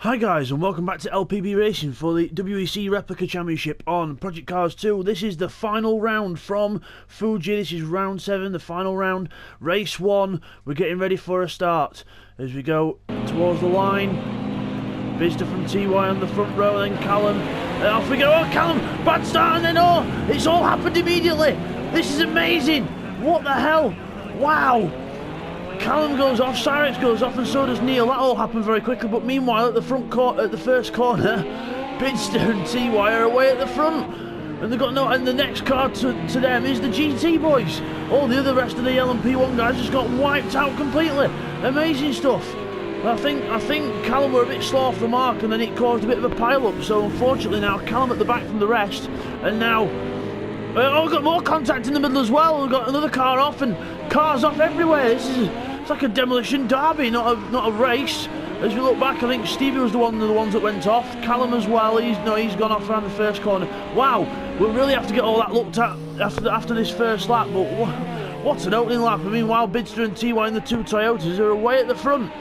Hi guys, and welcome back to LPB Racing for the WEC Replica Championship on Project Cars 2. This is the final round from Fuji. This is round 7, the final round, race 1. We're getting ready for a start as we go towards the line. Bidzster from TY on the front row, then Callum, and off we go. Oh, Callum, bad start, and then it's all happened immediately. This is amazing. What the hell? Wow. Callum goes off, Cyrex goes off, and so does Neil. That all happened very quickly, but meanwhile at the first corner, Bidzster and TY are away at the front, and they've got no. And the next car to them is the GT boys. All the other rest of the LMP1 guys just got wiped out completely. Amazing stuff. I think Callum were a bit slow off the mark, and then it caused a bit of a pile-up. So unfortunately now Callum at the back from the rest, and now we've got more contact in the middle as well. We've got another car off and cars off everywhere. It's like a demolition derby, not a race. As we look back, I think Stevie was one of the ones that went off. Callum as well. He's gone off around the first corner. Wow, we'll really have to get all that looked at after this first lap. But what an opening lap! I mean, while Bidzster and TY in the two Toyotas are away at the front.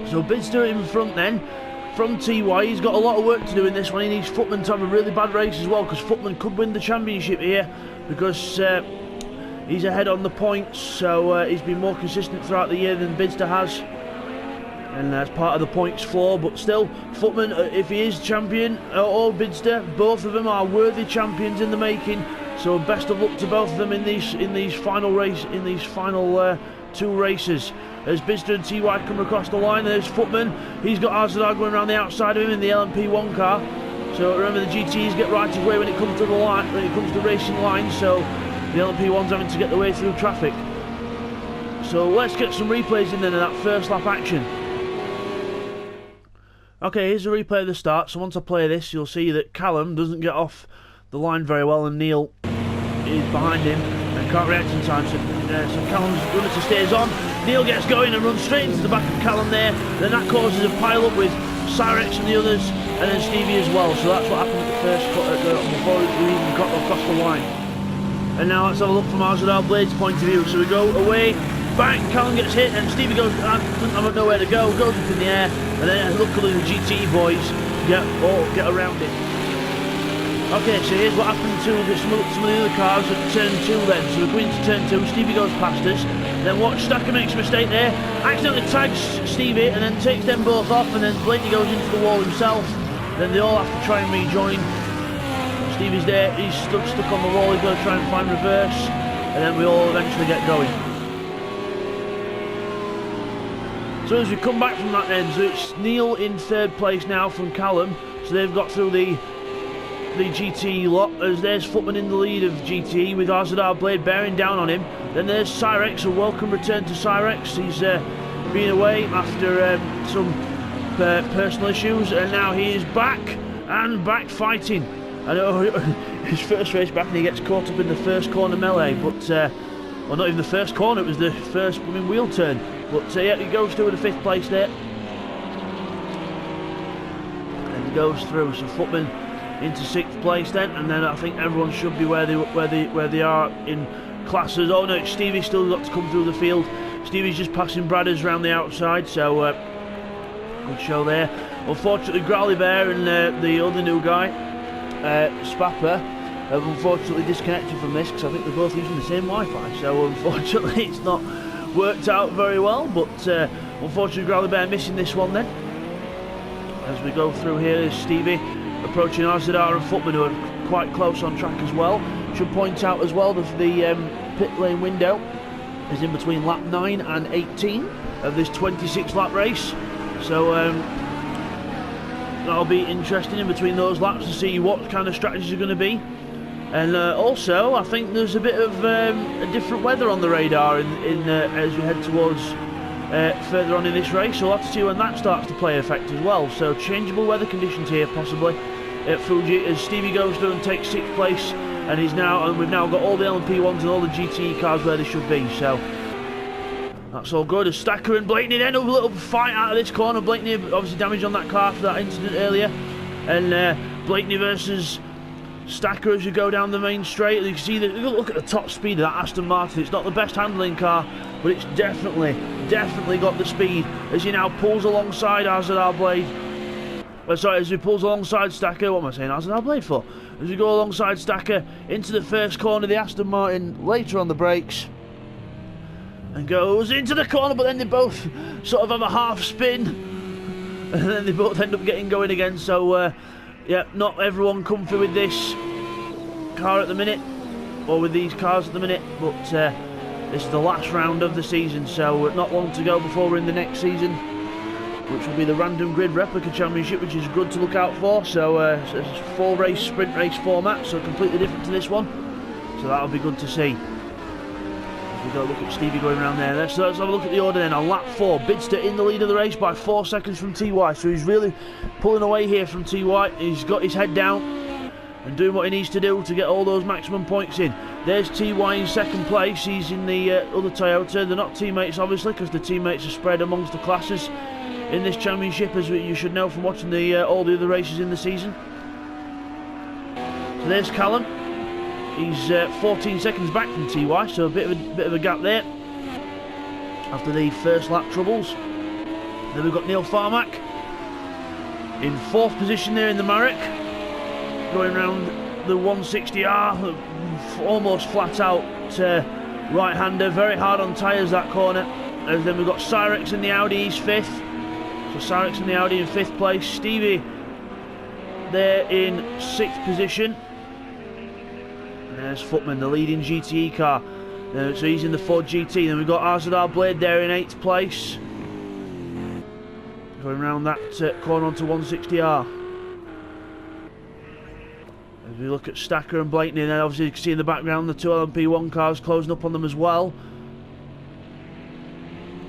So Bidzster in front then. From TY, he's got a lot of work to do in this one. He needs Footman to have a really bad race as well, because Footman could win the championship here, because he's ahead on the points. So he's been more consistent throughout the year than Bidzster has, and that's part of the points floor. But still, Footman, if he is champion, or Bidzster, both of them are worthy champions in the making. So best of luck to both of them in these final two races. As Bidzster and TY come across the line, there's Footman. He's got Arzadar going around the outside of him in the LMP1 car. So remember, the GTs get right of way when it comes to the line, when it comes to racing lines. So the LMP1's having to get the way through traffic. So let's get some replays in then of that first lap action. Okay, here's a replay of the start. So once I play this, you'll see that Callum doesn't get off the line very well, and Neil is behind him and can't react in time. So Callum's runner stays on. Neil gets going and runs straight into the back of Callum there. Then that causes a pile up with Cyrex and the others, and then Stevie as well. So that's what happened at the first cut before we even got across the line. And now let's have a look from Arzadar Blade's point of view. So we go away, bang, Callum gets hit, and Stevie goes, doesn't have nowhere to go, goes up in the air, and then luckily the GT boys get around it. Okay, so here's what happened to some of the other cars at turn 2 then. So we're going to turn 2, Stevie goes past us, then watch, Stacker makes a mistake there, accidentally tags Stevie and then takes them both off, and then Blaney goes into the wall himself. Then they all have to try and rejoin. Stevie's there, he's stuck on the wall, he's got to try and find reverse, and then we all eventually get going. So as we come back from that end, so it's Neil in 3rd place now from Callum, so they've got through the GT lot, as there's Footman in the lead of GT with Arzadar Blade bearing down on him. Then there's Cyrex, a welcome return to Cyrex. He's been away after some personal issues, and now he is back fighting. I know his first race back and he gets caught up in the first corner melee, but well, not even the first corner, it was the first wheel turn. But yeah, he goes through with the 5th place there, and he goes through. So Footman into 6th place then, and then I think everyone should be where they are in classes. Oh no, Stevie's still got to come through the field. Stevie's just passing Bradders around the outside, so good show there. Unfortunately, Growly Bear and the other new guy, Spapper, have unfortunately disconnected from this, because I think they're both using the same Wi-Fi, so unfortunately it's not worked out very well. But unfortunately, Growly Bear missing this one then. As we go through here, there's Stevie approaching Arzadar and Footman, who are quite close on track as well. Should point out as well that the pit lane window is in between lap 9 and 18 of this 26 lap race. So that'll be interesting in between those laps to see what kind of strategies are going to be. And also, I think there's a bit of a different weather on the radar as we head towards further on in this race. So we'll have to see when that starts to play effect as well. So changeable weather conditions here possibly at Fuji, as Stevie goes through and takes 6th place, and we've now got all the LMP1s and all the GT cars where they should be. So that's all good. As Stacker and Blakeney then have a little fight out of this corner. Blakeney obviously damaged on that car for that incident earlier, and Blakeney versus Stacker as you go down the main straight. You can see that. Look at the top speed of that Aston Martin. It's not the best handling car, but it's definitely got the speed as he now pulls alongside Hazard Blade. Sorry, as he pulls alongside Stacker. What am I saying Hazard Blade for? As we go alongside Stacker into the first corner, the Aston Martin later on the brakes and goes into the corner, but then they both sort of have a half spin and then they both end up getting going again. So yeah, not everyone comfy with this car at the minute, or with these cars at the minute, but this is the last round of the season, so not long to go before we're in the next season, which will be the Random Grid Replica Championship, which is good to look out for. So it's a 4-race sprint race format, so completely different to this one, so that'll be good to see. We've got to look at Stevie going around there. Let's have a look at the order then. On lap 4, Bidzster in the lead of the race by 4 seconds from TY, so he's really pulling away here from TY. He's got his head down and doing what he needs to do to get all those maximum points in. There's TY in second place. He's in the other Toyota. They're not teammates obviously, because the teammates are spread amongst the classes in this championship, as you should know from watching all the other races in the season. So there's Callum. He's 14 seconds back from TY, so a bit of a gap there after the first lap troubles. Then we've got Neil Farmack in 4th position there in the Marek, going around the 160R, almost flat out right-hander, very hard on tyres that corner. And then we've got Cyrex in the Audi, he's 5th. So Cyrex in the Audi in 5th place. Stevie there in 6th position. There's Footman, the leading GTE car. So he's in the Ford GT. Then we've got Hazard Blade there in 8th place. Going around that corner onto 160R. As we look at Stacker and Blakeney, and then obviously you can see in the background the 2 LMP1 cars closing up on them as well.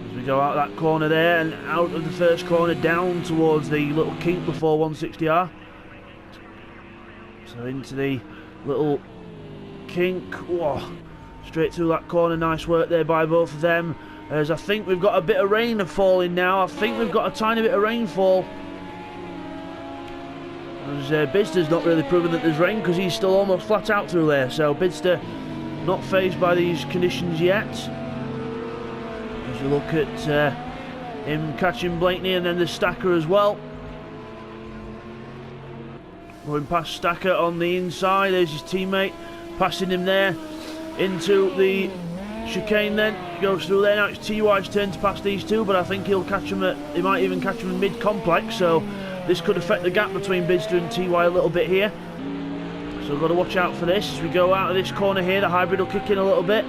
As we go out that corner there and out of the first corner down towards the little kink before 160R. So into the little kink, whoa, straight through that corner. Nice work there by both of them, as I think we've got a bit of rain falling now. I think we've got a tiny bit of rainfall, as Bidzster's not really proven that there's rain, because he's still almost flat out through there. So Bidzster not phased by these conditions yet. As you look at him catching Blakeney, and then the Stacker as well. Going past Stacker on the inside, there's his teammate passing him there into the chicane. Then he goes through there. Now it's TY's turn to pass these two, but I think he'll catch him he might even catch him in mid-complex, so this could affect the gap between Bidzster and TY a little bit here. So we've got to watch out for this as we go out of this corner here. The hybrid will kick in a little bit,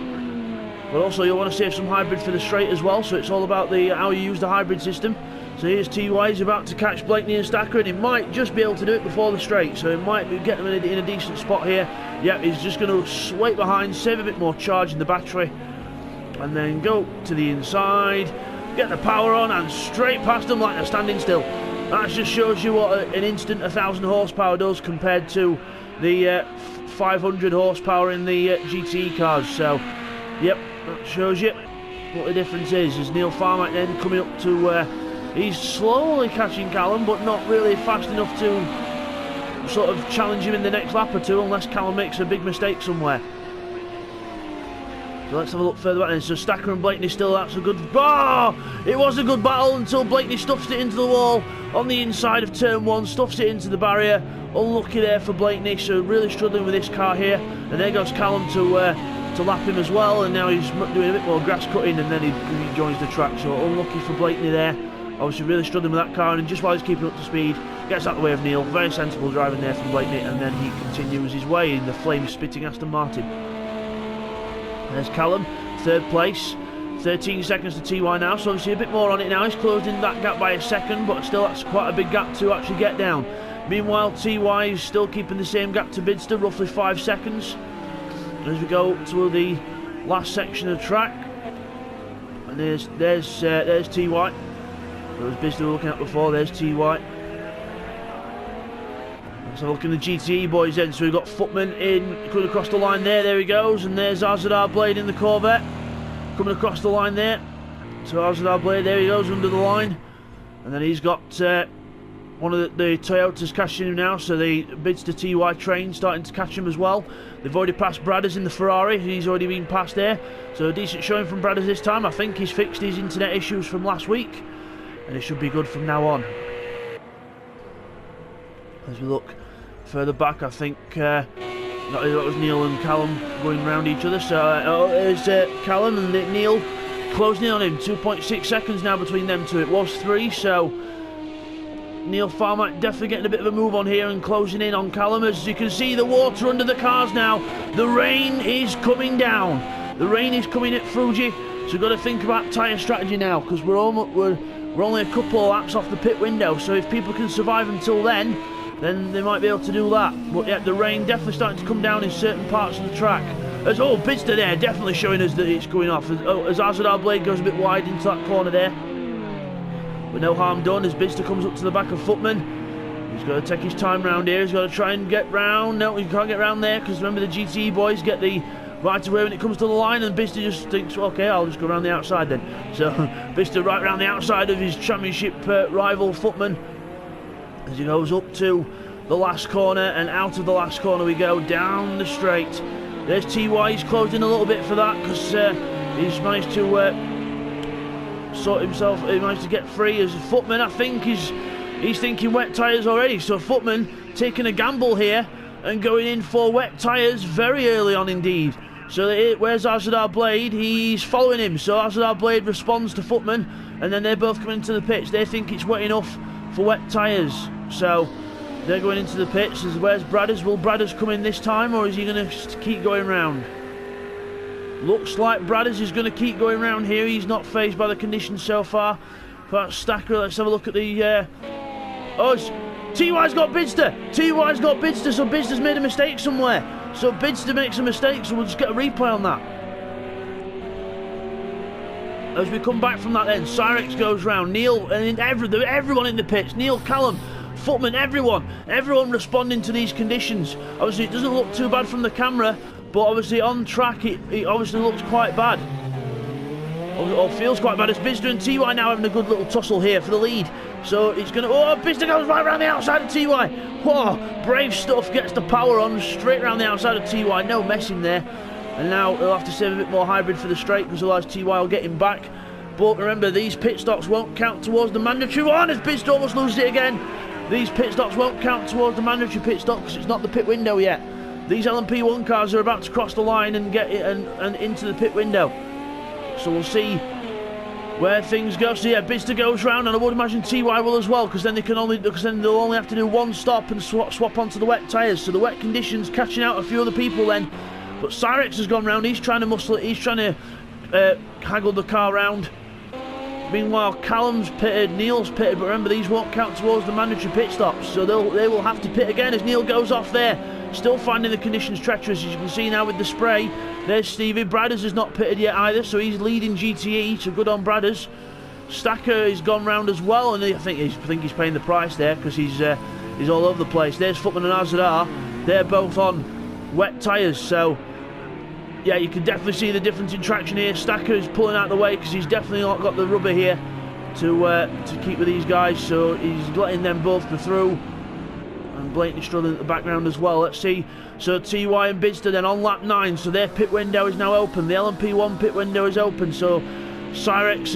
but also you'll want to save some hybrid for the straight as well, so it's all about how you use the hybrid system. So here's TY, he's about to catch Blakeney and Stacker, and he might just be able to do it before the straight, so he might get him in a decent spot here. Yep, he's just going to wait behind, save a bit more charge in the battery, and then go to the inside, get the power on, and straight past them like they're standing still. That just shows you what an instant 1,000 horsepower does compared to the 500 horsepower in the GTE cars. So, yep, that shows you what the difference is. As Neil Farmack then coming up to... he's slowly catching Callum, but not really fast enough to sort of challenge him in the next lap or two, unless Callum makes a big mistake somewhere. So let's have a look further back then. So Stacker and Blakeney still, that's a good... Oh! It was a good battle until Blakeney stuffs it into the wall on the inside of turn 1, stuffs it into the barrier. Unlucky there for Blakeney, so really struggling with this car here. And there goes Callum to lap him as well, and now he's doing a bit more grass cutting, and then he joins the track. So unlucky for Blakeney there. Obviously really struggling with that car, and just while he's keeping up to speed, gets out of the way of Neil. Very sensible driving there from Blakeney, and then he continues his way in the flame-spitting Aston Martin. There's Callum, 3rd place, 13 seconds to TY now, so obviously a bit more on it now. He's closed in that gap by a second, but still that's quite a big gap to actually get down. Meanwhile, TY is still keeping the same gap to Bidzster, roughly 5 seconds. As we go to the last section of the track, and there's TY. That was Bidzster we were looking at before. There's TY. Let's have a look in the GTE boys then. So we've got Footman in, coming across the line there. There he goes. And there's Hazard Blade in the Corvette, coming across the line there. So Hazard Blade, there he goes under the line. And then he's got one of the Toyotas catching him now, so the Bidzster TY train starting to catch him as well. They've already passed Bradders in the Ferrari, he's already been passed there. So a decent showing from Bradders this time. I think he's fixed his internet issues from last week, and it should be good from now on. As we look further back, I think that was Neil and Callum going round each other. So there's Callum and Neil closing in on him. 2.6 seconds now between them two. It was 3, so Neil Farmack definitely getting a bit of a move on here and closing in on Callum. As you can see, the water under the cars now. The rain is coming down. The rain is coming at Fuji, so we've got to think about tyre strategy now, because we're only a couple of laps off the pit window. So if people can survive until then they might be able to do that. But yeah, the rain definitely starting to come down in certain parts of the track. As Bidzster there definitely showing us that it's going off. As Azadar Blade goes a bit wide into that corner there. But no harm done as Bidzster comes up to the back of Footman. He's got to take his time round here. He's got to try and get round. No, he can't get round there, because remember the GTE boys get the right away when it comes to the line, and Bidzster just thinks, well, okay, I'll just go around the outside then. So Bidzster right round the outside of his championship rival Footman as he goes up to the last corner, and out of the last corner we go down the straight. There's TY, he's closed in a little bit for that, because he's managed to sort himself, he managed to get free. As Footman, I think, he's thinking wet tyres already. So Footman taking a gamble here and going in for wet tyres very early on indeed. So where's Azadar Blade? He's following him. So Azadar Blade responds to Footman, and then they're both coming into the pits. They think it's wet enough for wet tyres. So they're going into the pits. Where's Bradders? Will Bradders come in this time, or is he going to keep going round? Looks like Bradders is going to keep going round here. He's not phased by the conditions so far. But Stacker, let's have a look at the... TY's got Bidzster! TY's got Bidzster, so Bidzster's made a mistake somewhere. So Bidzster makes a mistake, so we'll just get a replay on that. As we come back from that then, Cyrex goes round. Neil and everyone in the pits. Neil, Callum, Footman, everyone responding to these conditions. Obviously it doesn't look too bad from the camera, but obviously on track it obviously looks quite bad. Or feels quite bad. It's Bidzster and TY now having a good little tussle here for the lead. So it's going to... Bidzster goes right around the outside of TY. Whoa, brave stuff, gets the power on straight around the outside of TY. No messing there. And now he'll have to save a bit more hybrid for the straight, because otherwise TY will get him back. But remember, these pit stops won't count towards the mandatory one, as Bidzster almost loses it again. These pit stops won't count towards the mandatory pit stop, because it's not the pit window yet. These LMP1 cars are about to cross the line and get it and into the pit window. So we'll see where things go. So yeah, Bidzster goes round, and I would imagine TY will as well, because then they'll only have to do one stop and swap onto the wet tyres. So the wet conditions catching out a few other people then. But Cyrex has gone round. He's trying to muscle it. He's trying to haggle the car round. Meanwhile, Callum's pitted, Neil's pitted, but remember these won't count towards the mandatory pit stops, so they will have to pit again as Neil goes off there. Still finding the conditions treacherous, as you can see now with the spray. There's Stevie. Bradders is not pitted yet either, so he's leading GTE, so good on Bradders. Stacker has gone round as well, and I think he's paying the price there, because he's all over the place. There's Footman and Azadar. They're both on wet tyres, so yeah, you can definitely see the difference in traction here. Stacker is pulling out the way, because he's definitely not got the rubber here to keep with these guys, so he's letting them both go through. And blatantly struggling at the background as well. Let's see. So TY and Bidzster then on lap 9, so their pit window is now open. The LMP1 pit window is open, so Cyrex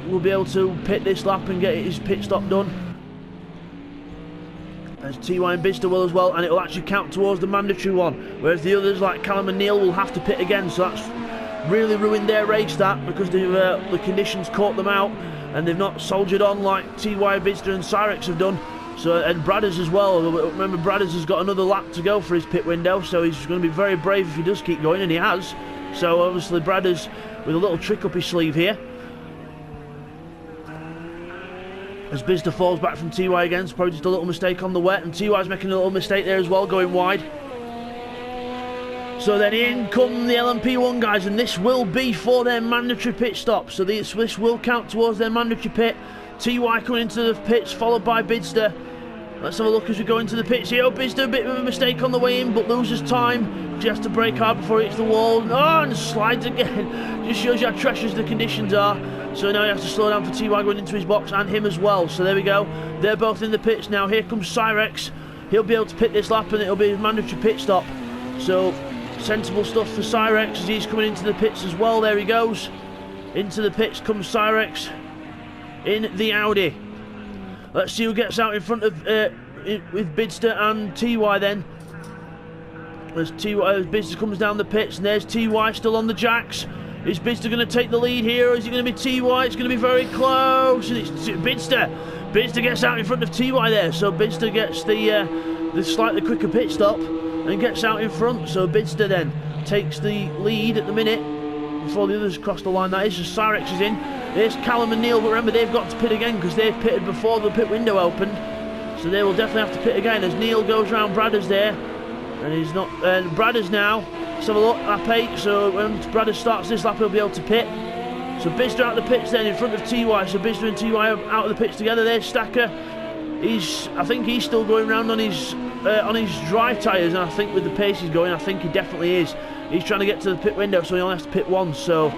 will be able to pit this lap and get his pit stop done. As TY and Bidzster will as well, and it will actually count towards the mandatory one, whereas the others like Callum and Neil will have to pit again. So that's really ruined their race, that, because the conditions caught them out and they've not soldiered on like TY, Bidzster and Cyrex have done. So, and Bradders as well. Remember, Bradders has got another lap to go for his pit window, so he's going to be very brave if he does keep going, and he has. So obviously Bradders with a little trick up his sleeve here. As Bidzster falls back from TY again, it's probably just a little mistake on the wet, and TY's making a little mistake there as well, going wide. So then in come the LMP1 guys, and this will be for their mandatory pit stop. So this will count towards their mandatory pit. TY coming into the pits, followed by Bidzster. Let's have a look as we go into the pits here. Bidzster, a bit of a mistake on the way in, but loses time. Just to brake hard before he hits the wall. Oh, and slides again. Just shows you how treacherous the conditions are. So now he has to slow down for TY going into his box, and him as well. So there we go. They're both in the pits now. Here comes Cyrex. He'll be able to pit this lap, and it'll be his mandatory pit stop. So sensible stuff for Cyrex as he's coming into the pits as well. There he goes. Into the pits comes Cyrex in the Audi. Let's see who gets out in front of with Bidzster and TY then. As Bidzster comes down the pits, and there's TY still on the jacks. Is Bidzster going to take the lead here, or is it going to be TY? It's going to be very close, and it's Bidzster. Bidzster gets out in front of TY there, so Bidzster gets the slightly quicker pit stop and gets out in front. So Bidzster then takes the lead at the minute before the others cross the line. That is, as Cyrex is in. There's Callum and Neil, but remember they've got to pit again because they've pitted before the pit window opened. So they will definitely have to pit again as Neil goes round Bradders there. And he's not. And Bradders now. Let's have a look. Lap 8. So when Bradders starts this lap, he'll be able to pit. So Bidzster out of the pits then in front of TY. So Bidzster and TY out of the pits together. There's Stacker. I think he's still going round on his dry tyres, and I think with the pace he's going, I think he definitely is. He's trying to get to the pit window, so he only has to pit once. So,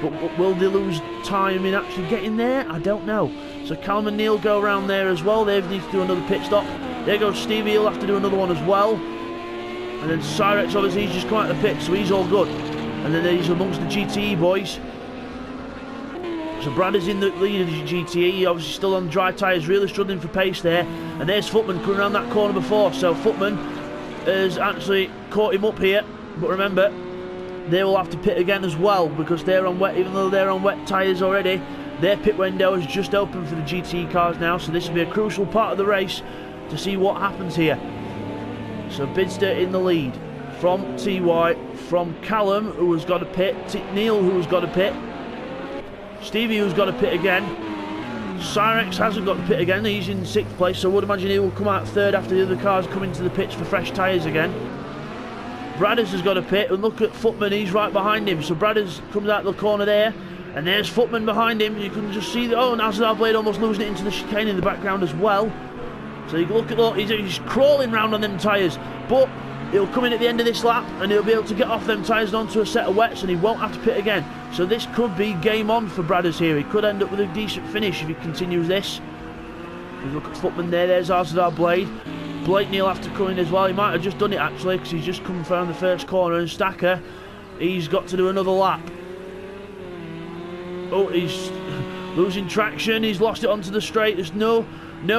but will they lose time in actually getting there? I don't know. So Callum and Neil go around there as well. They need to do another pit stop. There goes Stevie. He'll have to do another one as well. And then Cyrex, obviously, he's just come out of the pit, so he's all good. And then he's amongst the GTE boys. So Brad is in the lead of the GTE, obviously still on dry tyres, really struggling for pace there. And there's Footman coming around that corner before. So Footman has actually caught him up here. But remember, they will have to pit again as well because they're on wet, even though they're on wet tyres already. Their pit window is just open for the GTE cars now, so this will be a crucial part of the race to see what happens here. So Bidzster in the lead from TY, from Callum, who has got to pit, Neil, who has got to pit, Stevie, who's got to pit again. Cyrex hasn't got to pit again, he's in 6th place, so I would imagine he will come out 3rd after the other cars come into the pits for fresh tyres again. Bradders has got to pit, and look at Footman, he's right behind him. So Bradders comes out the corner there, and there's Footman behind him. You can just see and Azar Blade almost losing it into the chicane in the background as well. So you look at he's crawling round on them tyres, but he'll come in at the end of this lap and he'll be able to get off them tyres and onto a set of wets, and he won't have to pit again. So this could be game on for Bradders here. He could end up with a decent finish if he continues this. You look at Footman there, there's Azar Blade. Blakeney will have to come in as well. He might have just done it actually because he's just come around the first corner, and Stacker, he's got to do another lap. Oh, he's losing traction, he's lost it onto the straight. There's no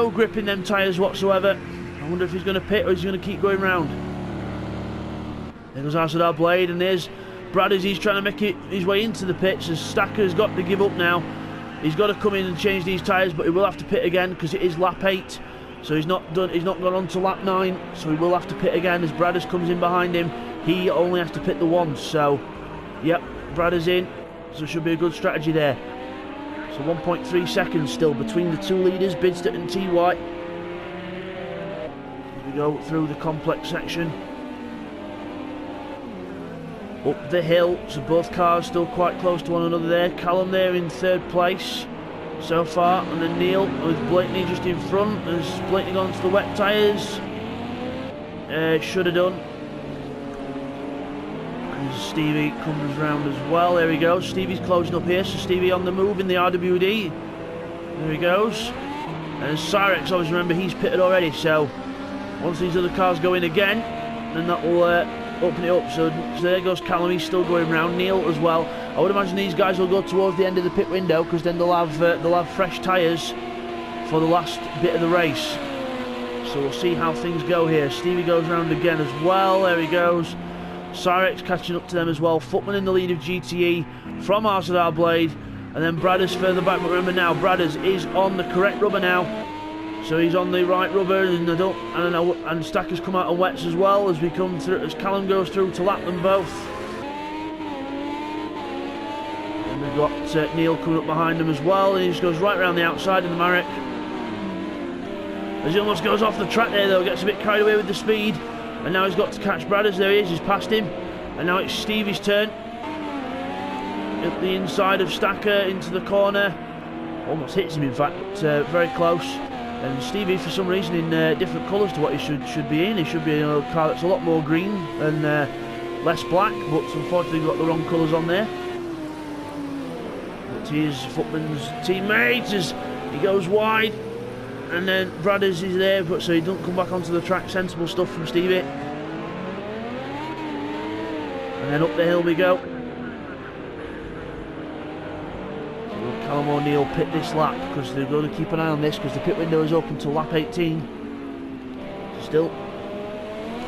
grip in them tyres whatsoever. I wonder if he's going to pit or he's going to keep going round. There goes Azar Blade, and there's Bradders. He's trying to make his way into the pits as Stacker's got to give up now. He's got to come in and change these tyres, but he will have to pit again because it is lap 8. So he's not gone on to lap 9, so he will have to pit again as Bradders comes in behind him. He only has to pit the once, so yep, Bradders in, so it should be a good strategy there. So 1.3 seconds still between the two leaders, Bidzster and TY. We go through the complex section. Up the hill, so both cars still quite close to one another there. Callum there in 3rd place so far, and then Neil with Blakeney just in front as Blakeney gone to the wet tyres. Should have done. And Stevie comes round as well. There he goes. Stevie's closing up here, so Stevie on the move in the RWD. There he goes. And Cyrex, obviously remember he's pitted already, so once these other cars go in again, then that will open it up. So there goes Callum, he's still going round. Neil as well. I would imagine these guys will go towards the end of the pit window because then they'll have fresh tyres for the last bit of the race. So we'll see how things go here. Stevie goes round again as well. There he goes. Cyrex catching up to them as well. Footman in the lead of GTE from Azar Blade, and then Bradders further back. But remember now, Bradders is on the correct rubber now. So he's on the right rubber, and Stacker's come out on wets as well as we come through, as Callum goes through to lap them both. And we've got Neil coming up behind him as well, and he just goes right around the outside in the Marek. As he almost goes off the track there though, gets a bit carried away with the speed, and now he's got to catch Bradders. There he is, he's passed him, and now it's Stevie's turn. At the inside of Stacker into the corner, almost hits him in fact, but very close. And Stevie, for some reason, in different colours to what he should be in. He should be in a car that's a lot more green and less black, but unfortunately he's got the wrong colours on there. to his footman's teammate as he goes wide, and then Bradders is there, but so he doesn't come back onto the track. Sensible stuff from Stevie. And then up the hill we go. So Callum O'Neill pit this lap because they're going to keep an eye on this because the pit window is open till lap 18. Still,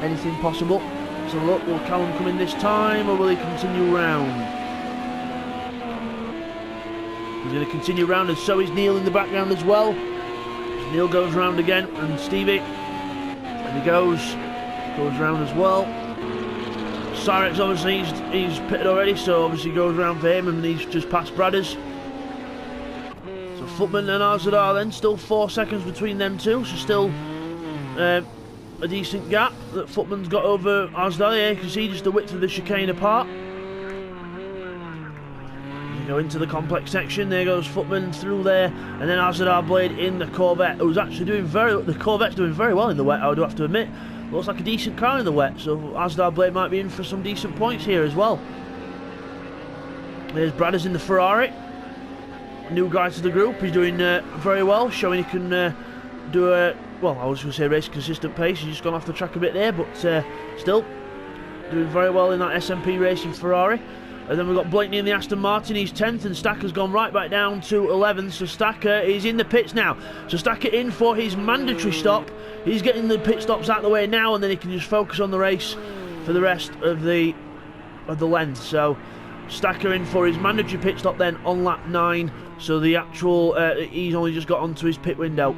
anything possible. So look, will Callum come in this time or will he continue round? He's going to continue round, and so is Neil in the background as well. As Neil goes round again, and Stevie, and he goes round as well. Cyrex obviously he's pitted already, so obviously goes round for him, and he's just past Bradders. So Footman and Arzadar then, still 4 seconds between them two, so still a decent gap that Footman's got over Arzadar. Yeah, you can see just the width of the chicane apart. You go into the complex section, there goes Footman through there, and then Arzadar Blade in the Corvette, who's actually the Corvette's doing very well in the wet, I do have to admit. Looks like a decent car in the wet, so Arzadar Blade might be in for some decent points here as well. There's Bradders in the Ferrari, new guy to the group. He's doing very well, showing he can do a, well, I was going to say race consistent pace. He's just gone off the track a bit there, but still doing very well in that SMP Racing Ferrari. And then we've got Blakeney in the Aston Martin, he's 10th, and Stacker's gone right back down to 11th, so Stacker is in the pits now. So Stacker in for his mandatory stop. He's getting the pit stops out of the way now, and then he can just focus on the race for the rest of the length. So Stacker in for his mandatory pit stop then on lap 9, so the actual, he's only just got onto his pit window.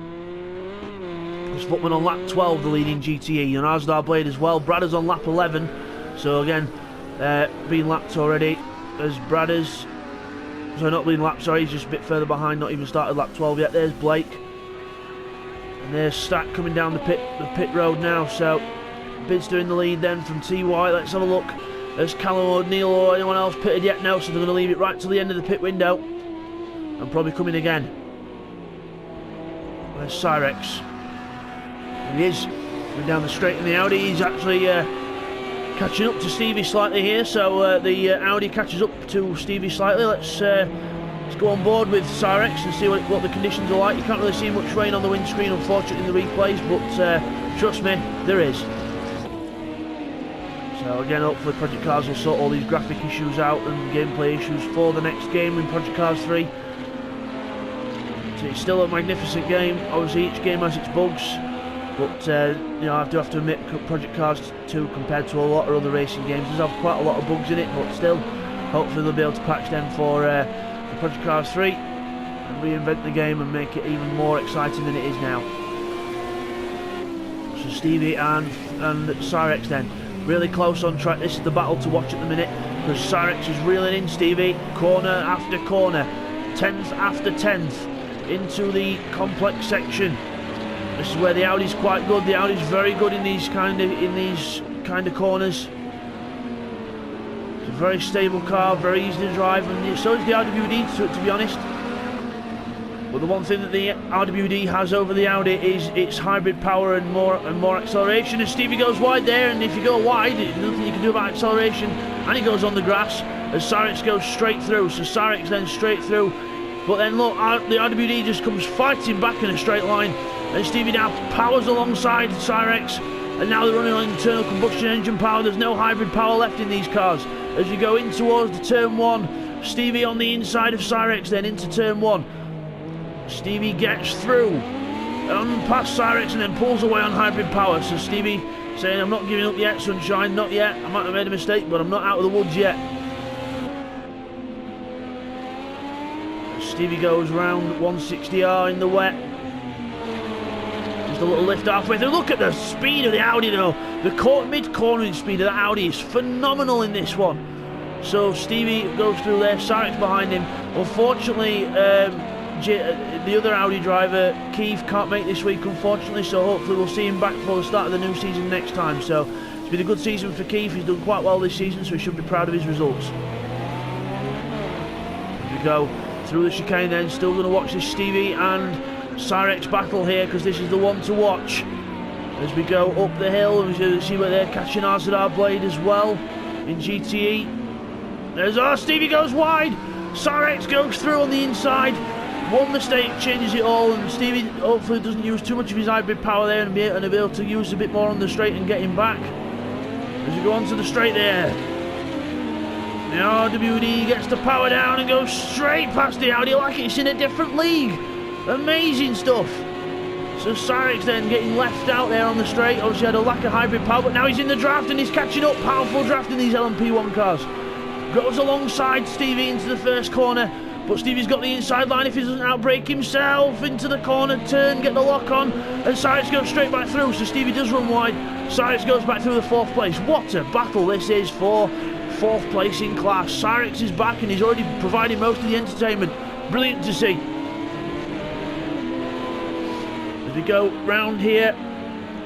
There's Footman on lap 12, the leading GTE, and Arzadar Blade as well. Bradders on lap 11, so again, being lapped already as Bradders. So not being lapped, sorry, he's just a bit further behind, not even started lap 12 yet. There's Blake. And there's Stack coming down the pit road now, so Bidzster in the lead then from TY. Let's have a look. There's Callum O'Neill or anyone else pitted yet? No, so they're going to leave it right till the end of the pit window. And probably coming again. There's Cyrex. He is going down the straight in the Audi. He's actually catching up to Stevie slightly here, so the Audi catches up to Stevie slightly. Let's go on board with Cyrex and see what the conditions are like. You can't really see much rain on the windscreen, unfortunately, in the replays, but trust me, there is. So again, hopefully Project Cars will sort all these graphic issues out and gameplay issues for the next game in Project Cars 3. So it's still a magnificent game. Obviously each game has its bugs, but you know, I do have to admit Project Cars 2 compared to a lot of other racing games does have quite a lot of bugs in it, but still hopefully they'll be able to patch them for Project Cars 3 and reinvent the game and make it even more exciting than it is now. So Stevie and Cyrex then really close on track. This is the battle to watch at the minute because Cyrex is reeling in Stevie corner after corner, 10th after 10th into the complex section. This is where the Audi's quite good. The Audi's very good in these kind of corners. It's a very stable car, very easy to drive, and so is the RWD to be honest. But the one thing that the RWD has over the Audi is its hybrid power and more acceleration. As Stevie goes wide there, and if you go wide, there's nothing you can do about acceleration. And he goes on the grass as Cyrex goes straight through. So Cyrex then straight through. But then look, the RWD just comes fighting back in a straight line. And Stevie now powers alongside Cyrex. And now they're running on internal combustion engine power. There's no hybrid power left in these cars. As you go in towards the turn 1, Stevie on the inside of Cyrex, then into turn 1. Stevie gets through and past Cyrex and then pulls away on hybrid power. So Stevie saying, I'm not giving up yet, sunshine, not yet. I might have made a mistake, but I'm not out of the woods yet. Stevie goes round 160R in the wet. Just a little lift halfway through. Look at the speed of the Audi though. The mid-cornering speed of the Audi is phenomenal in this one. So Stevie goes through there, Cyrex behind him. Unfortunately, the other Audi driver, Keith, can't make this week unfortunately, so hopefully we'll see him back before the start of the new season next time. So it's been a good season for Keith. He's done quite well this season, so he should be proud of his results. Here we go through the chicane then, still going to watch this Stevie and Cyrex battle here because this is the one to watch. As we go up the hill, and we see where they're catching Arzadar Blade as well in GTE. There's Stevie goes wide. SHAREfactory goes through on the inside. One mistake changes it all, and Stevie hopefully doesn't use too much of his hybrid power there and be able to use a bit more on the straight and get him back. As we go onto the straight there. Now WD gets the power down and goes straight past the Audi like it's in a different league. Amazing stuff. So SHAREfactory then getting left out there on the straight. Obviously had a lack of hybrid power, but now he's in the draft and he's catching up. Powerful draft in these LMP1 cars. Goes alongside Stevie into the first corner, but Stevie's got the inside line if he doesn't outbrake himself. Into the corner, turn, get the lock on, and SHAREfactory goes straight back through, so Stevie does run wide. SHAREfactory goes back through the 4th place. What a battle this is for 4th place in class. SHAREfactory is back and he's already providing most of the entertainment. Brilliant to see. As we go round here,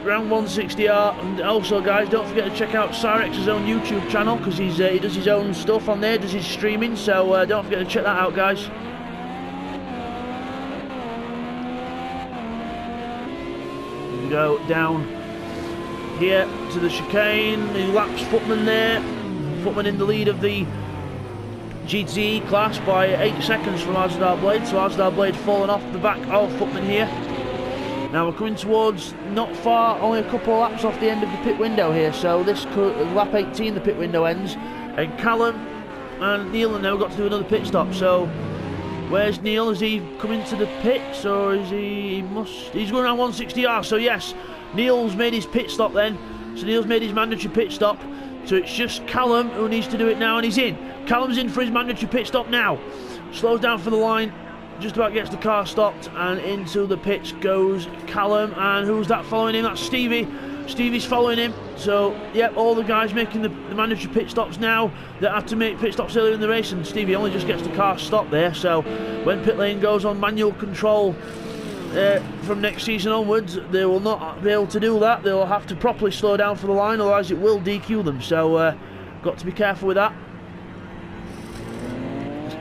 round 160R, and also guys, don't forget to check out SHAREfactory's own YouTube channel, because he does his own stuff on there, does his streaming, so don't forget to check that out, guys. We go down here to the chicane. He laps Footman there. Footman in the lead of the GTE class by 8 seconds from Azdar Blade, so Azdar Blade fallen off the back of Footman here. Now we're coming towards not far, only a couple of laps off the end of the pit window here, so this lap 18 the pit window ends, and Callum and Neil have now got to do another pit stop. So where's Neil? Is he coming to the pits, or is he's going around 160R, so yes, Neil's made his pit stop then, so Neil's made his mandatory pit stop, so it's just Callum who needs to do it now, and he's in. Callum's in for his mandatory pit stop now, slows down for the line, just about gets the car stopped, and into the pits goes Callum, and who's that following him? That's Stevie. Stevie's following him, so yep, all the guys making the mandatory pit stops now that have to make pit stops earlier in the race, and Stevie only just gets the car stopped there. So when pit lane goes on manual control from next season onwards, they will not be able to do that. They'll have to properly slow down for the line, otherwise it will DQ them, so got to be careful with that.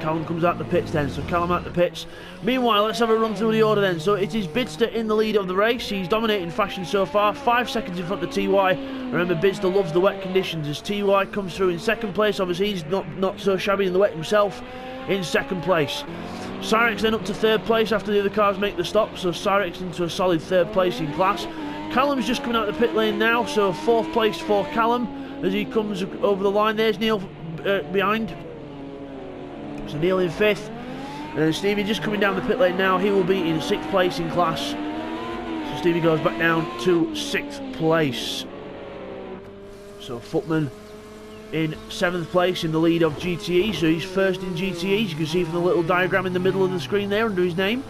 Callum comes out the pits then, so Callum out the pits. Meanwhile, let's have a run through the order then. So it is Bidzster in the lead of the race. He's dominating fashion so far, 5 seconds in front of TY. Remember, Bidzster loves the wet conditions as TY comes through in 2nd place. Obviously he's not so shabby in the wet himself, in 2nd place. SHAREfactory then up to 3rd place after the other cars make the stop, so SHAREfactory into a solid 3rd place in class. Callum's just coming out the pit lane now, so 4th place for Callum as he comes over the line. There's Neil behind. So Neil in 5th, and then Stevie just coming down the pit lane now. He will be in 6th place in class, so Stevie goes back down to 6th place. So Footman in 7th place in the lead of GTE, so he's 1st in GTE, as you can see from the little diagram in the middle of the screen there under his name.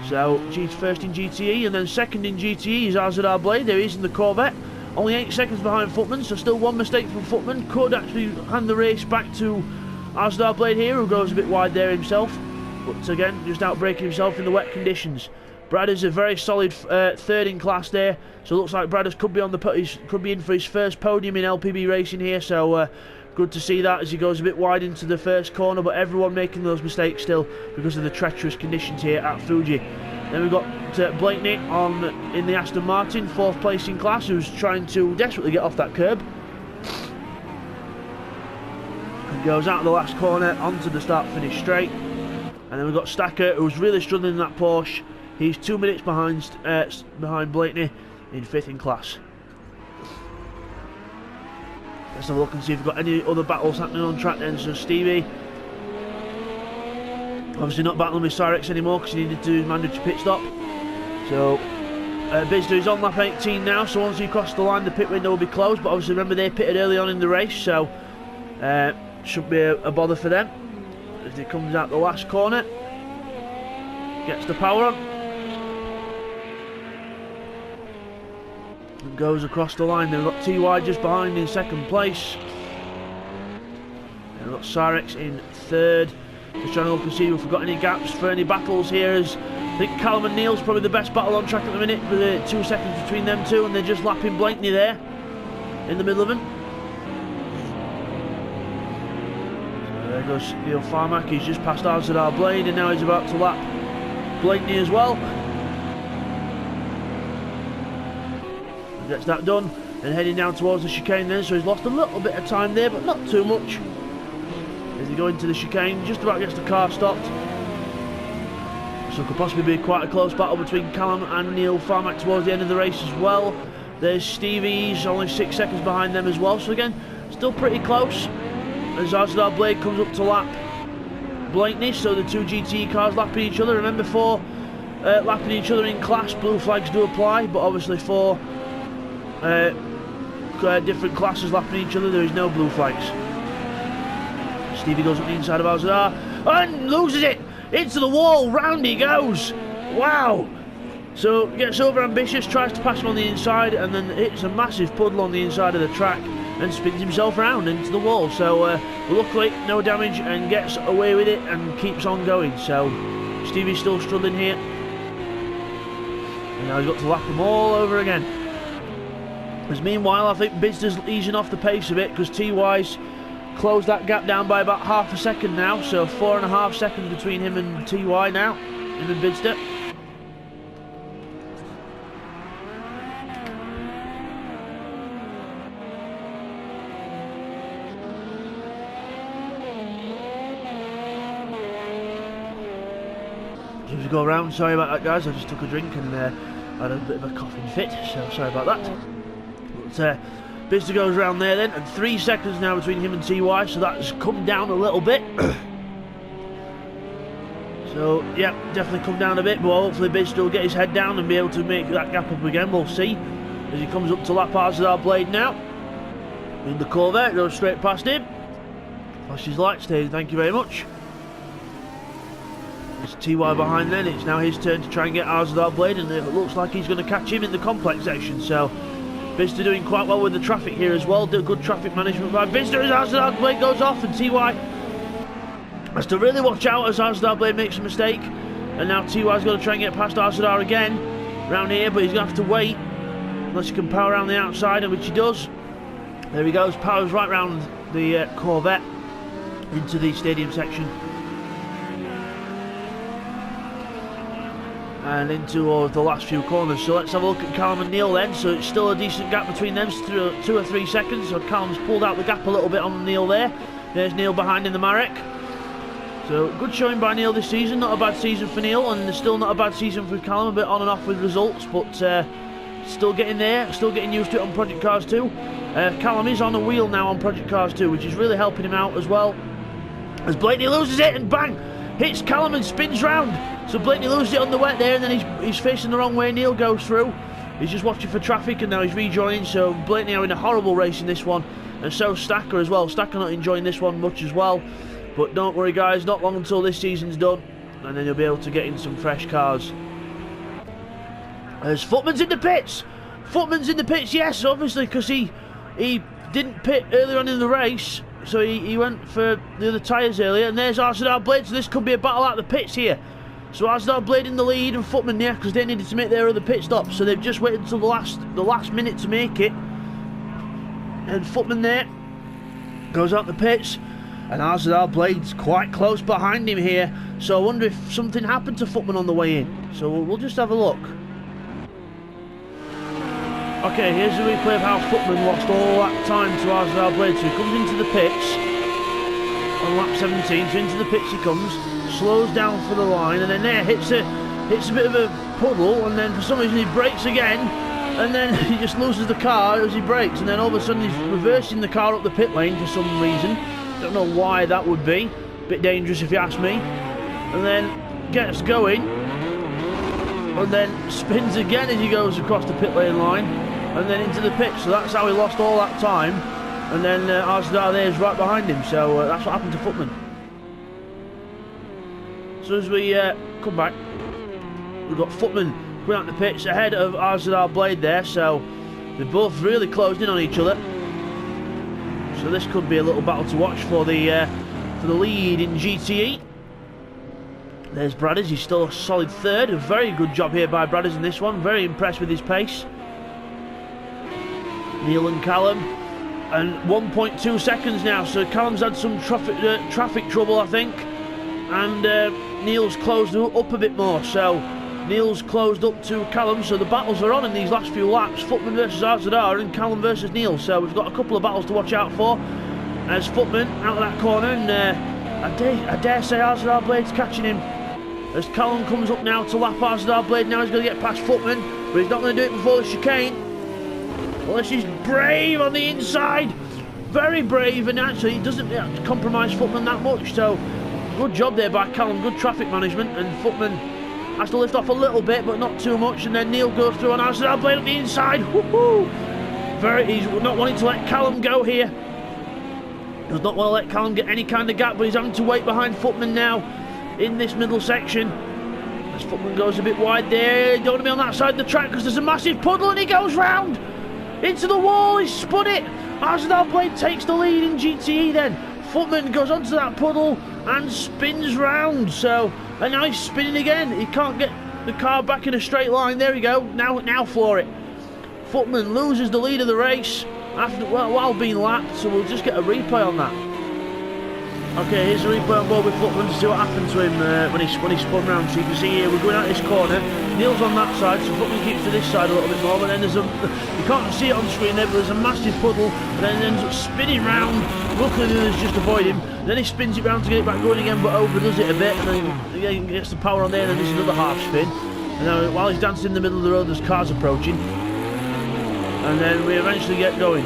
So he's 1st in GTE, and then 2nd in GTE is Azdar Blade. There he is in the Corvette, only 8 seconds behind Footman, so still one mistake from Footman. Could actually hand the race back to Azdar Blade here, who goes a bit wide there himself, but again just outbraking himself in the wet conditions. Brad is a very solid 3rd in class there, so it looks like Brad could be in for his first podium in LPB racing here, so good to see that as he goes a bit wide into the first corner, but everyone making those mistakes still because of the treacherous conditions here at Fuji. Then we've got Blakeney in the Aston Martin, 4th place in class, who's trying to desperately get off that curb. Goes out of the last corner onto the start-finish straight, and then we've got Stacker, who's really struggling in that Porsche. He's 2 minutes behind Blakeney in 5th in class. Let's have a look and see if we've got any other battles happening on track then. So Stevie obviously not battling with SHAREfactory anymore because he needed to do his mandatory pit stop. So Bidzster is on lap 18 now, so once he crosses the line the pit window will be closed, but obviously remember they pitted early on in the race, so shouldn't be a bother for them. As he comes out the last corner, gets the power on, and goes across the line. They've got TY just behind in 2nd place. And we've got SHAREfactory in 3rd. Just trying to look and see if we've got any gaps for any battles here, as I think Callum and Neil's probably the best battle on track at the minute, with 2 seconds between them two, and they're just lapping Blakeney there in the middle of them. There goes Neil Farmack, he's just passed Azdar Blade, and now he's about to lap Blakeney as well. He gets that done, and heading down towards the chicane then, so he's lost a little bit of time there, but not too much. As they go into the chicane, just about gets the car stopped. So it could possibly be quite a close battle between Callum and Neil Farmack towards the end of the race as well. There's Stevie's only 6 seconds behind them as well. So again, still pretty close. As Arzadar Blade comes up to lap Blakeney, so the two GT cars lapping each other. Remember, for lapping each other in class, blue flags do apply, but obviously for different classes lapping each other, there is no blue flags. Stevie goes up the inside of Arzadar and loses it into the wall. Round he goes. Wow. So gets over ambitious, tries to pass him on the inside, and then hits a massive puddle on the inside of the track and spins himself around into the wall. So luckily no damage and gets away with it and keeps on going. So Stevie's still struggling here, and now he's got to lap them all over again. As meanwhile, I think Bidzster's easing off the pace a bit, because TY's closed that gap down by about half a second now. So 4.5 seconds between him and TY now, him and Bidzster. As we go around, sorry about that guys, I just took a drink and had a bit of a coughing fit, so sorry about that. But Bidzster goes around there then, and 3 seconds now between him and TY, so that's come down a little bit. So yeah, definitely come down a bit, but hopefully Bidzster will get his head down and be able to make that gap up again. We'll see as he comes up to lap Arzadar Blade now. In the Corvette, goes straight past him. Flashes his lights, thank you very much. There's TY behind then. It's now his turn to try and get Arzadar Blade, and it looks like he's going to catch him in the complex section. So Bidzster doing quite well with the traffic here as well. Good traffic management by Bidzster as Arzadar Blade goes off, and TY has to really watch out as Arzadar Blade makes a mistake. And now TY's got to try and get past Arzadar again round here, but he's going to have to wait unless he can power around the outside, which he does. There he goes, powers right round the Corvette into the stadium section. And into the last few corners. So let's have a look at Callum and Neil then. So it's still a decent gap between them, 2 or 3 seconds. So Callum's pulled out the gap a little bit on Neil there. There's Neil behind in the Marek. So good showing by Neil this season. Not a bad season for Neil, and still not a bad season for Callum. A bit on and off with results, but still getting there, still getting used to it on Project Cars 2. Callum is on a wheel now on Project Cars 2, which is really helping him out as well. As Blakeney loses it and bang! Hits Callum and spins round. So Blakeney loses it on the wet there, and then he's facing the wrong way. Neil goes through. He's just watching for traffic, and now he's rejoining. So Blakeney are in a horrible race in this one, and so Stacker as well. Stacker not enjoying this one much as well. But don't worry guys, not long until this season's done, and then you'll be able to get in some fresh cars. As Footman's in the pits. Footman's in the pits, yes, obviously, because he didn't pit earlier on in the race. So he went for the other tyres earlier, and there's Arzadar Blade, so this could be a battle out of the pits here. So Arzadar Blade in the lead and Footman there, because they needed to make their other pit stop, so they've just waited until the last minute to make it. And Footman there goes out the pits, and Arzadar Blade's quite close behind him here, so I wonder if something happened to Footman on the way in. So we'll just have a look. Okay, here's the replay of how Footman lost all that time to Arzadar Blade. So he comes into the pits on lap 17, so into the pits he comes, slows down for the line, and then there hits a bit of a puddle, and then for some reason he brakes again, and then he just loses the car as he brakes, and then all of a sudden he's reversing the car up the pit lane for some reason. Don't know why that would be. Bit dangerous if you ask me. And then gets going, and then spins again as he goes across the pit lane line, and then into the pit. So that's how he lost all that time. And then Arzadar there is right behind him. So that's what happened to Footman. So as we come back, we've got Footman going out the pits ahead of Arzadar Blade there. So they're both really closed in on each other. So this could be a little battle to watch for the lead in GTE. There's Bradders, he's still a solid third. A very good job here by Bradders in this one. Very impressed with his pace. Neil and Callum, and 1.2 seconds now. So Callum's had some traffic trouble, I think, and Neil's closed up a bit more. So Neil's closed up to Callum. So the battles are on in these last few laps. Footman versus Arzadar and Callum versus Neil. So we've got a couple of battles to watch out for. As Footman out of that corner, and I dare say Arzadar Blade's catching him. As Callum comes up now to lap Arzadar Blade, now he's going to get past Footman, but he's not going to do it before the chicane. Unless he's brave on the inside. Very brave, and actually he doesn't compromise Footman that much, so good job there by Callum, good traffic management, and Footman has to lift off a little bit, but not too much, and then Neil goes through on Arzadar Blade up the inside. Woohoo! He's not wanting to let Callum go here. Does not want to let Callum get any kind of gap, but he's having to wait behind Footman now in this middle section. As Footman goes a bit wide there, don't want to be on that side of the track because there's a massive puddle, and he goes round into the wall. He's spun it. Arzadar Blade takes the lead in GTE then. Footman goes onto that puddle and spins round. So, and now he's spinning again. He can't get the car back in a straight line. There we go. Now floor it. Footman loses the lead of the race after while being lapped. So we'll just get a replay on that. Okay, here's a replay on board with Footman to see what happened to him when he spun round. So you can see here we're going out this corner. Neil's on that side, so Footman keeps to this side a little bit more. But then there's you can't see it on screen there, but there's a massive puddle. And then he ends up spinning round. Luckily the others just avoid him. Then he spins it round to get it back going again, but overdoes it a bit. And then he gets the power on there, and then there's another half spin. And now while he's dancing in the middle of the road, there's cars approaching. And then we eventually get going.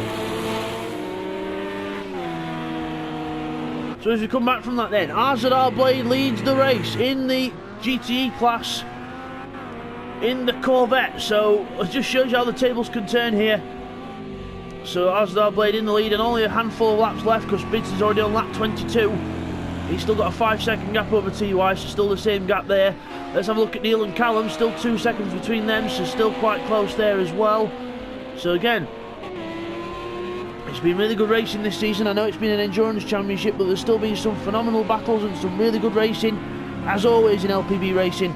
So as we come back from that then, Arzadar Blade leads the race in the GTE class in the Corvette. So it just shows you how the tables can turn here. So Arzadar Blade in the lead and only a handful of laps left because Bidzster's already on lap 22. He's still got a 5-second gap over TY, so still the same gap there. Let's have a look at Neil and Callum, still 2 seconds between them, so still quite close there as well. So again, it's been really good racing this season. I know it's been an endurance championship, but there's still been some phenomenal battles and some really good racing, as always in LPB racing.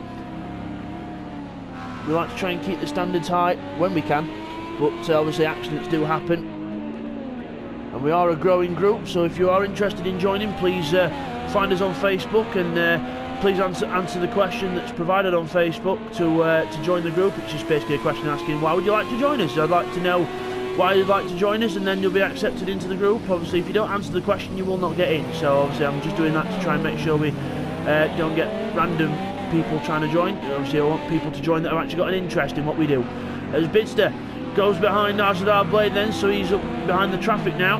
We like to try and keep the standards high when we can, but obviously accidents do happen. And we are a growing group, so if you are interested in joining, please find us on Facebook and please answer the question that's provided on Facebook to join the group. It's just basically a question asking, why would you like to join us? I'd like to know why you'd like to join us, and then you'll be accepted into the group. Obviously if you don't answer the question, you will not get in, so obviously I'm just doing that to try and make sure we don't get random people trying to join. Obviously I want people to join that have actually got an interest in what we do. As Bidzster goes behind Arzadar Blade then, so he's up behind the traffic now.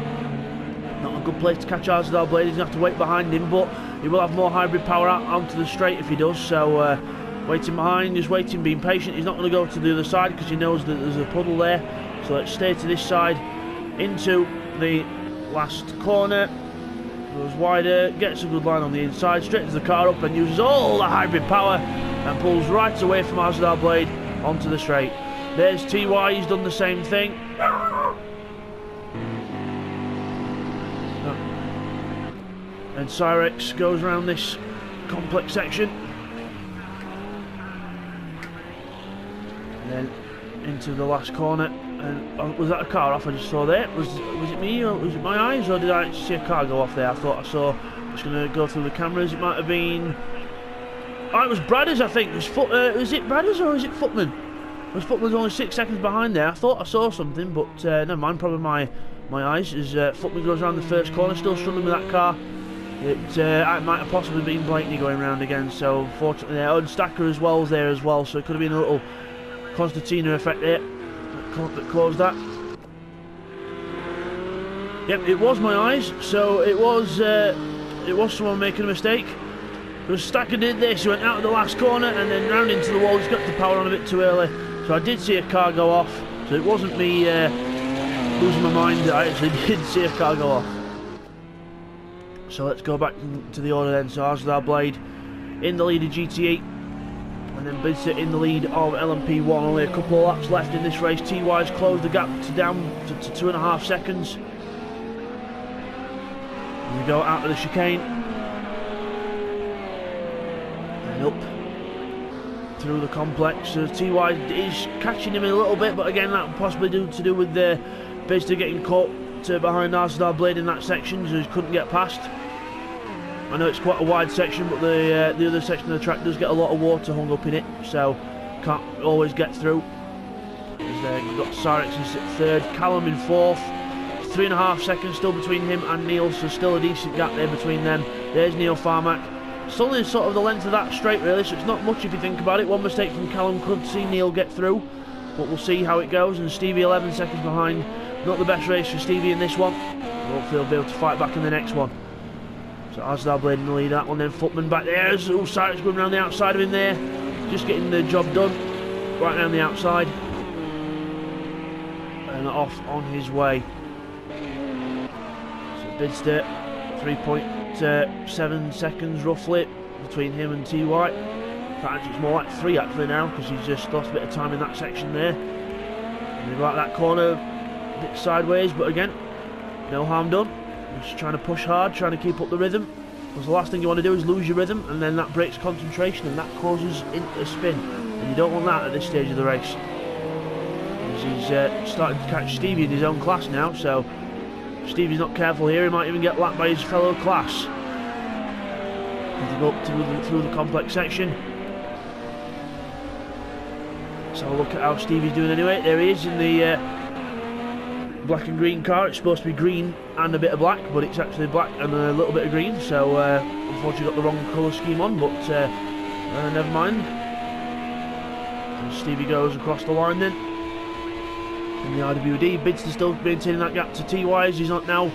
Not a good place to catch Arzadar Blade, he's going to have to wait behind him, but he will have more hybrid power out onto the straight if he does. So waiting behind, just waiting, being patient. He's not going to go to the other side because he knows that there's a puddle there. So let's stay to this side into the last corner. Goes wider, gets a good line on the inside, straightens the car up and uses all the hybrid power and pulls right away from Arzadar Blade onto the straight. There's TY, he's done the same thing. And Cyrex goes around this complex section. And then into the last corner. And was that a car off I just saw there? Was it me, or was it my eyes, or did I actually see a car go off there? I thought I saw. I'm just going to go through the cameras. It might have been. Oh, it was Bradders, I think. Was it Bradders or is it Footman? Because Footman's only 6 seconds behind there. I thought I saw something, but never mind. Probably my eyes. As Footman goes around the first corner, still struggling with that car. It might have possibly been Blakeney going round again. So unfortunately, there. And Stacker as well was there as well. So it could have been a little Constantina effect there that caused that. Yep, it was my eyes. So it was someone making a mistake. Because Stacker did this, he went out of the last corner and then round into the wall. He's got the power on a bit too early. So I did see a car go off. So it wasn't me losing my mind. I actually did see a car go off. So let's go back to the order then. So Arzadar Blade in the lead of GTE. And then Bidzster in the lead of LMP1. Only a couple of laps left in this race. TY's closed the gap down to 2.5 seconds. And we go out of the chicane. And up through the complex. So TY is catching him in a little bit, but again that possibly to do with Bidzster getting caught behind Arzadar Blade in that section, so he couldn't get past. I know it's quite a wide section, but the other section of the track does get a lot of water hung up in it, so can't always get through. We've got Cyrex in third, Callum in fourth, 3.5 seconds still between him and Neil, so still a decent gap there between them. There's Neil Farmack. It's only sort of the length of that straight really, so it's not much if you think about it. One mistake from Callum could see Neil get through, but we'll see how it goes. And Stevie 11 seconds behind. Not the best race for Stevie in this one. Hopefully he'll be able to fight back in the next one. So Asdar Blade in the lead that one, then Footman back there. Cyrus going around the outside of him there. Just getting the job done. Right around the outside. And off on his way. So Bidzster, 3.7 seconds roughly between him and TY. In fact, it's more like 3 actually now, because he's just lost a bit of time in that section there. And they go out that corner a bit sideways, but again, no harm done. Just trying to push hard, trying to keep up the rhythm, because the last thing you want to do is lose your rhythm, and then that breaks concentration and that causes a spin, and you don't want that at this stage of the race. He's starting to catch Stevie in his own class now, so if Stevie's not careful here, he might even get lapped by his fellow class. As they go up through the complex section. Let's have a look at how Stevie's doing anyway. There he is in the black and green car. It's supposed to be green and a bit of black, but it's actually black and a little bit of green, so unfortunately got the wrong colour scheme on, but never mind. And Stevie goes across the line then in the RWD. Bidzster still maintaining that gap to TY as he's not now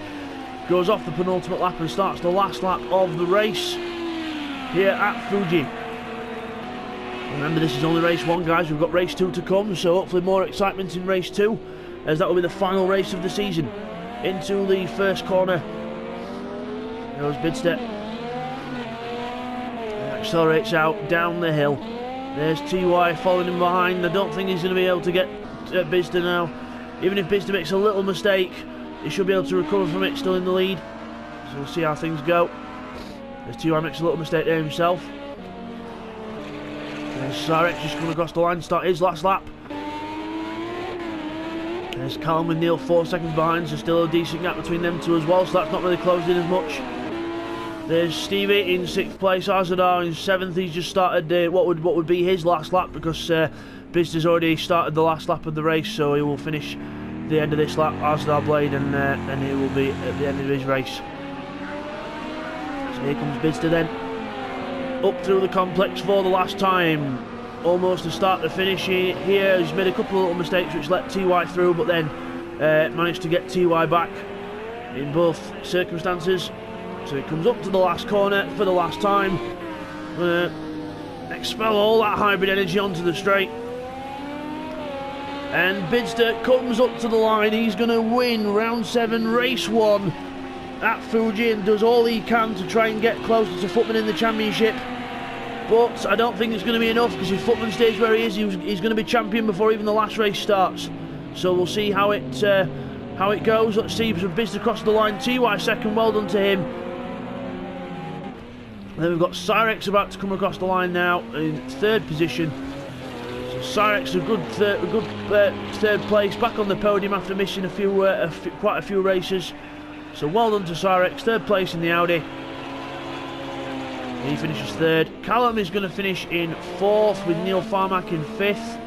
goes off the penultimate lap and starts the last lap of the race here at Fuji. Remember, this is only race 1, guys. We've got race 2 to come, so hopefully more excitement in race 2, as that will be the final race of the season. Into the first corner goes Bidzster. Accelerates out down the hill. There's TY following him behind. I don't think he's going to be able to get Bidzster now. Even if Bidzster makes a little mistake, he should be able to recover from it, still in the lead. So we'll see how things go. As TY makes a little mistake there himself. There's Sarek just coming across the line to start his last lap. There's Callum and Neil 4 seconds behind, so still a decent gap between them two as well, so that's not really closed in as much. There's Stevie in 6th place, Azadar in 7th. He's just started what would be his last lap, because Bidzster's already started the last lap of the race, so he will finish the end of this lap, Azadar Blade, and he will be at the end of his race. So here comes Bidzster then, up through the complex for the last time. Almost a start to finish here. He's made a couple of little mistakes which let TY through, but then managed to get TY back in both circumstances. So he comes up to the last corner for the last time. Expel all that hybrid energy onto the straight. And Bidzster comes up to the line. He's going to win round 7, race 1 at Fuji, and does all he can to try and get closer to Footman in the championship. But I don't think it's going to be enough, because if Footman stays where he is, he's going to be champion before even the last race starts. So we'll see how it goes. Let's see. So Bidzster crosses the line. TY second. Well done to him. And then we've got Cyrex about to come across the line now in 3rd position. So Cyrex a good third place, back on the podium after missing quite a few races. So well done to Cyrex, 3rd place in the Audi. He finishes 3rd. Callum is going to finish in 4th with Neil Farmack in 5th.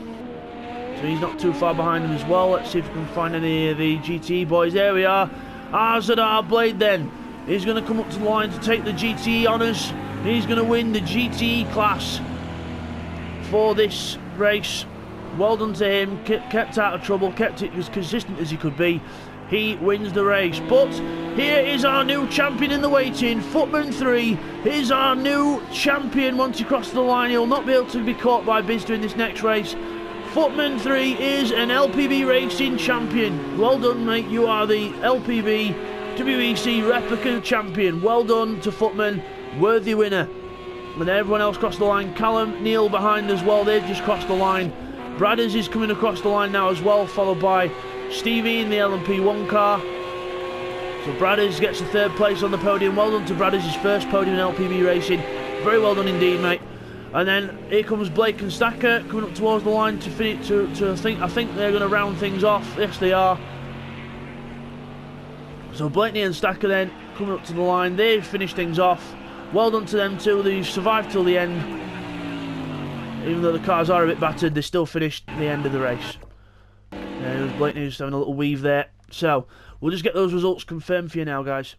So he's not too far behind him as well. Let's see if we can find any of the GTE boys. There we are. Azadar Blade then. He's going to come up to the line to take the GTE honours. He's going to win the GTE class for this race. Well done to him. Kept out of trouble. Kept it as consistent as he could be. He wins the race. But here is our new champion in the waiting. Footman 3 is our new champion. Once he crosses the line, he'll not be able to be caught by Bidzster in this next race. Footman 3 is an LPB racing champion. Well done, mate. You are the LPB WEC Replica champion. Well done to Footman. Worthy winner. And everyone else crossed the line. Callum, Neil behind as well. They've just crossed the line. Bradders is coming across the line now as well, followed by Stevie in the LMP1 car. So Bradders gets a 3rd place on the podium. Well done to Bradders, his first podium in LPB racing. Very well done indeed, mate. And then here comes Blake and Stacker coming up towards the line to finish. I think they're going to round things off. Yes, they are. So Blakeney and Stacker then coming up to the line. They've finished things off. Well done to them too. They've survived till the end. Even though the cars are a bit battered, they still finished the end of the race. There's Blakeney just having a little weave there. So, we'll just get those results confirmed for you now, guys.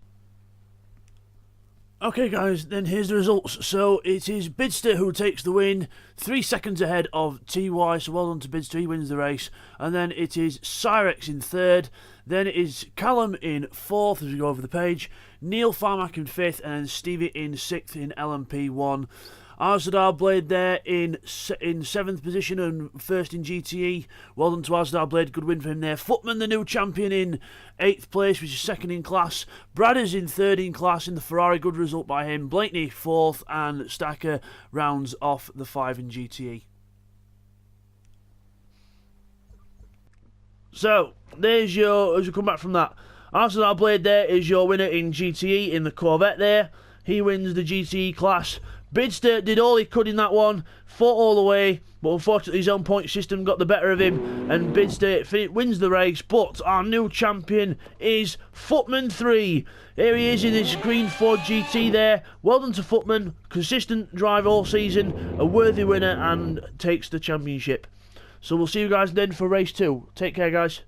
Okay guys, then here's the results. So it is Bidzster who takes the win, 3 seconds ahead of TY, so well done to Bidzster, he wins the race. And then it is Cyrex in 3rd, then it is Callum in 4th as we go over the page, Neil Farmack in 5th, and then Stevie in 6th in LMP1. Arzadar Blade there in 7th position and 1st in GTE. Well done to Arzadar Blade, good win for him there. Footman, the new champion, in 8th place, which is 2nd in class. Brad is in 3rd in class in the Ferrari, good result by him. Blakeney 4th, and Stacker rounds off the 5 in GTE. So, there's your, as you come back from that, Arzadar Blade there is your winner in GTE in the Corvette there. He wins the GTE class. Bidzster did all he could in that one, fought all the way, but unfortunately his own point system got the better of him, and Bidzster wins the race. But our new champion is Footman 3. Here he is in his green Ford GT there. Well done to Footman, consistent drive all season, a worthy winner, and takes the championship. So we'll see you guys then for race 2. Take care, guys.